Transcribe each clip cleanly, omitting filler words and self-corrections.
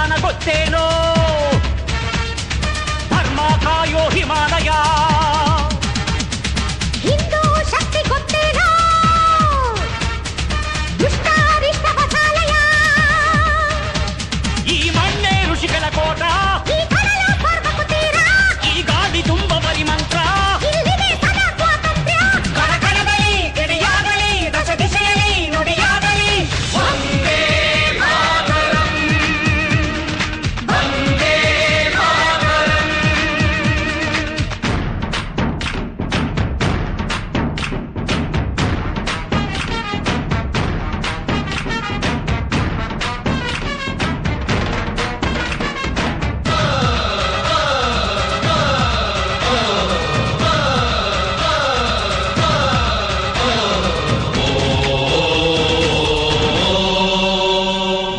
ಸ್ಥಾನ ಗೊತ್ತೇನೋ ಧರ್ಮ ಕಾಯೋ ಹಿಮಾಲಯ ಹಿಂದೂ ಶಕ್ತಿ ಗೊತ್ತೇನೋ ದುಷ್ಟಾರಿಷ್ಟ ಬಸಾಲಯ ಈ ಮಣ್ಣೆ ಋಷಿಗಳ ಕೋಟ ಈ ಕಡಲ ಸ್ವರ್ಗಕ್ಕೂ ತೀರ ಈ ಗಾಳಿ ತುಂಬ ಬರಿ ಮಂತ್ರ ಇಲ್ಲಿದೆ ಸದಾ ಸ್ವಾತಂತ್ರ್ಯ ಕಣಕಣದಲ್ಲಿ ಗಿಡಿಯಾಗಲಿ ದಶ ದಿಶೆಯಲ್ಲಿ ನುಡಿಯಾಗಲಿ ವಂದೇ ಮಾತರಂ ವಂದೇ ಮಾತರಂ.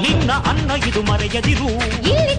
ನಿನ್ನ ಅನ್ನ ಇದು ಮರೆಯದಿರು ಇಲ್ಲಿ